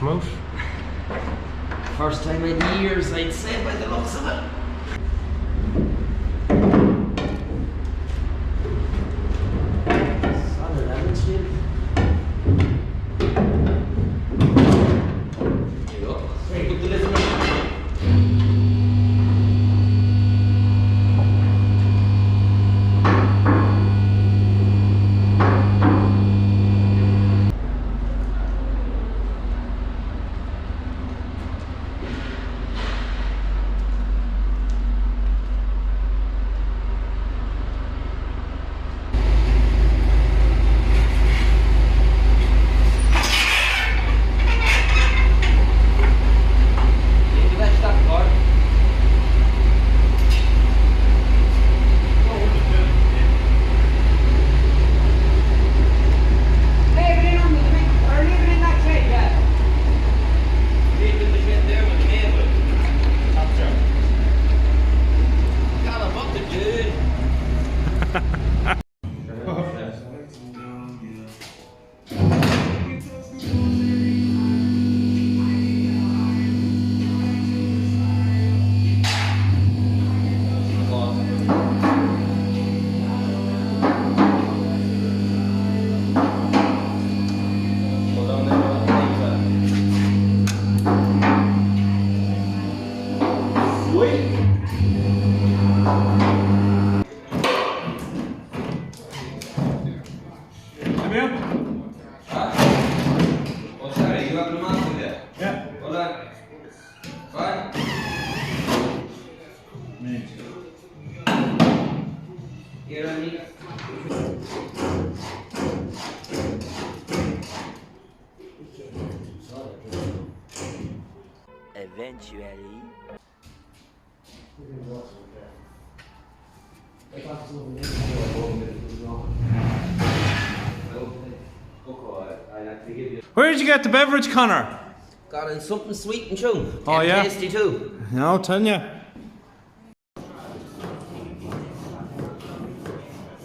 come out. First time in years, I'd say, by the looks of it. Solid damage, dude. There you go. Very good delivery. Eventually. Where did you get the beverage, Conor? Got in something sweet and chew. Oh, yeah? Tasty too. No, telling you.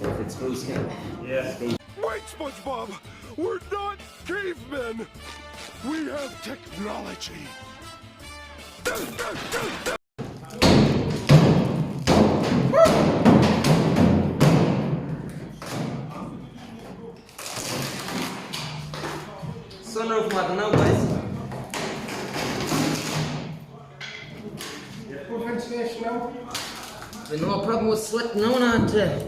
If it's screw skin. Yeah. Wait, SpongeBob! We're not cavemen! We have technology! Sunroof model now, guys. Full ventilation now? Been no problem with sweating no on today.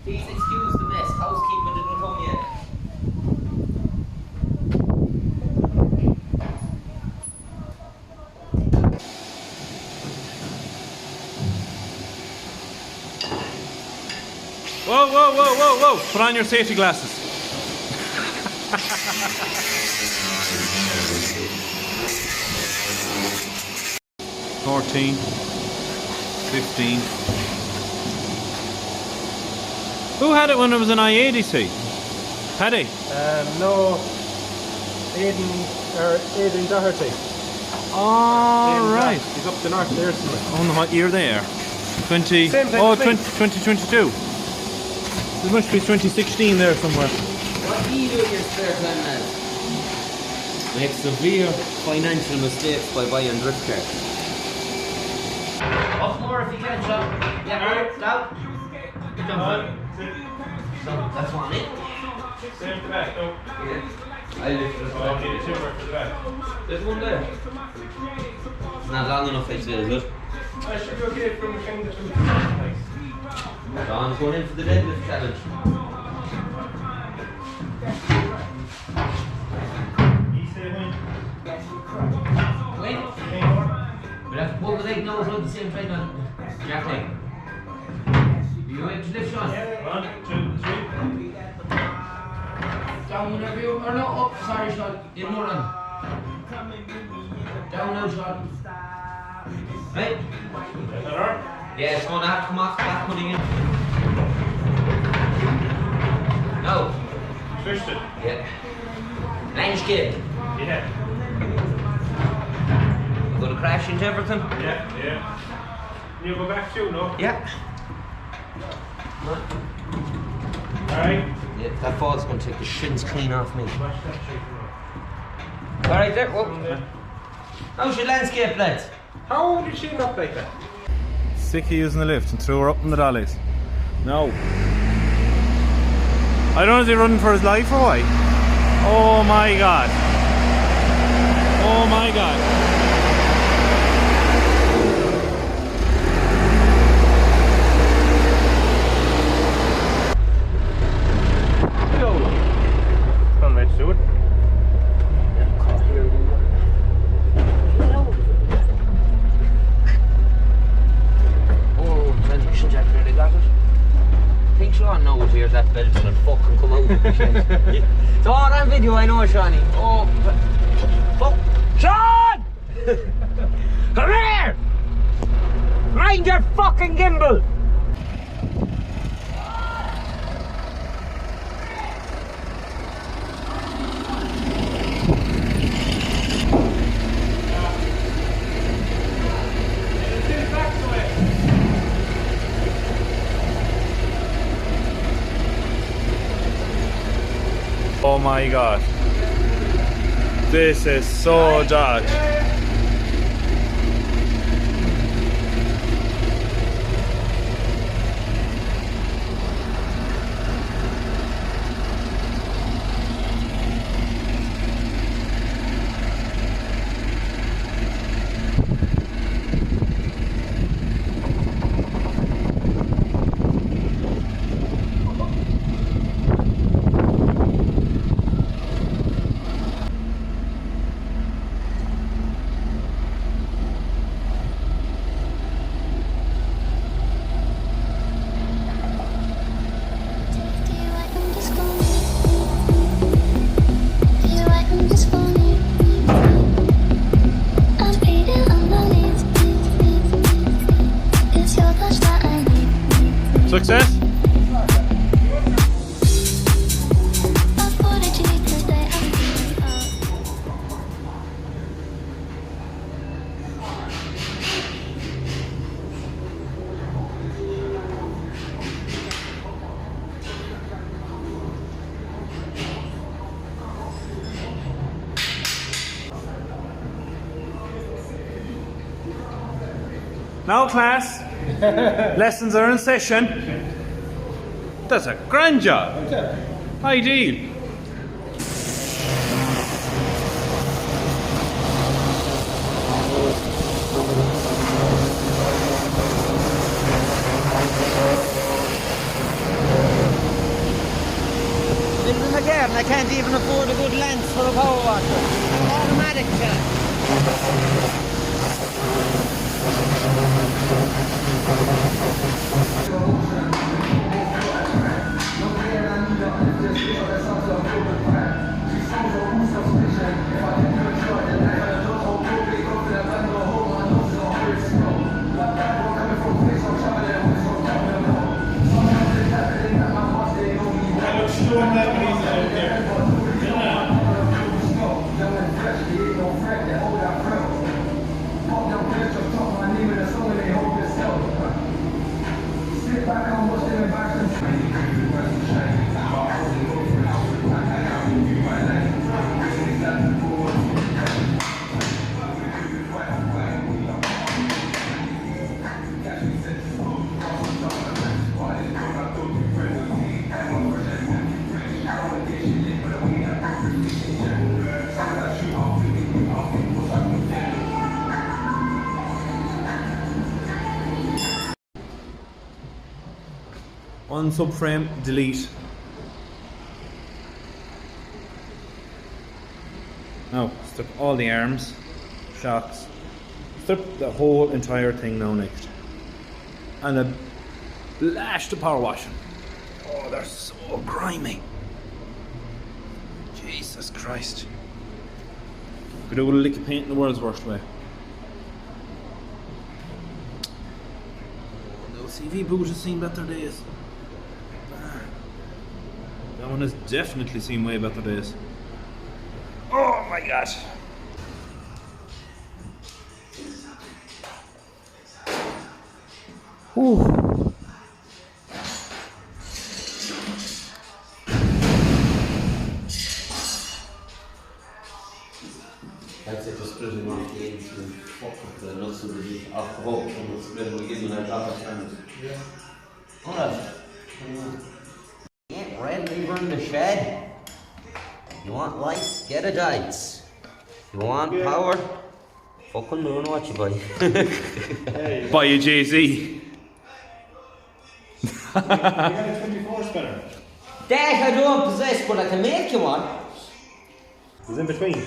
Please excuse the mess. Housekeeping didn't come yet. Whoa, whoa, whoa, whoa, whoa! Put on your safety glasses. 14, 15. Who had it when it was an I-80C? Paddy? No, Aidan Doherty. Oh, right. He's up the north there somewhere. I wonder what year they are. 20. Same time Oh, as me. 2022. There must be 2016 there somewhere. What do you do in your spare time, lads? Make severe financial mistakes by buying drift cars. Up more if you can, Sean. Yeah, down. So, that's one in. Same to back, no? Yeah. I lift it as well. Okay, timber for the back. There's one there. It's not long enough, I'd say, is it? I should be okay from kind of John's going in for the deadlift challenge. Wait. We'll have to pull the leg now at the same time on jack leg. You want to lift, Sean? 1, 2, 3. Down whenever you, or no, up, sorry Sean, in more on. Down now, Sean. Right? Yeah, it's going to have to come off the back putting in. No. Switched it. Yeah. Landscape. Yeah. Going to crash into everything? Yeah, yeah. You go back too, no? Yeah. Alright. Yeah, that fall's going to take the shins clean off me. Alright, there. Whoa. How's your landscape, lads? How did she not like that? Sick of using the lift and threw her up in the dollies. No. I don't know, is he running for his life or why? Oh my god. Oh my god. Come right to it. Oh, transmission jack, really got it. I think Sean knows here that belt's gonna fucking come out. It's all on video, I know, Shawnee. Oh, fuck. Sean! Come here! Mind your fucking gimbal! Oh my god. This is so dodge. Success? Now class, lessons are in session. That's a grand job. Ideal. Live in the garden, I can't even afford a good lens for a power washer. Automatic, Unsubframe, delete. Now, strip all the arms, shocks, strip the whole entire thing now next. And a lash the power washing. Oh, they're so grimy. Jesus Christ. Could do with a lick of paint in the world's worst way. Those CV boot has seen better days. That one has definitely seen way better days. Oh my god. Ooh. splitting off the ends and fuck up the nuts of the off the hook and we'll split it again when I drop it down. Yeah. Alright. Get red lever in the shed. You want lights? Get a lights. You want power? Fucking don't know what you buy. Buy a Jay-Z. You got a 24 spinner. That I don't possess, but I can make you one. It's in between.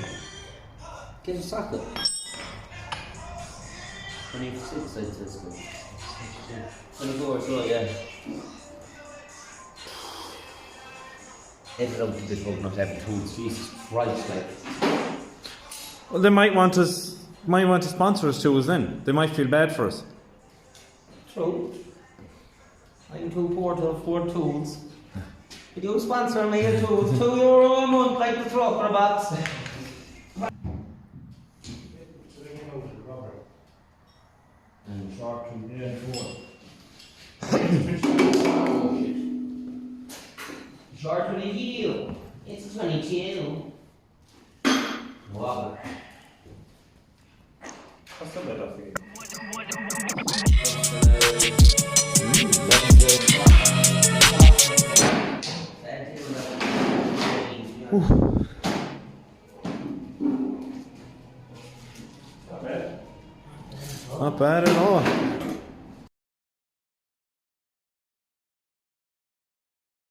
Get a socket. 26, I'd say. 24, so yeah. If it up to this one, not having tools, Jesus Christ, like. Well, they might want to sponsor us tools then. They might feel bad for us. True. I'm too poor to afford tools. Could you sponsor me a tools? €2 a month like the trucker box. And short to short to the heel. It's a 22. Wobble. What's the lid off again? Not bad at all.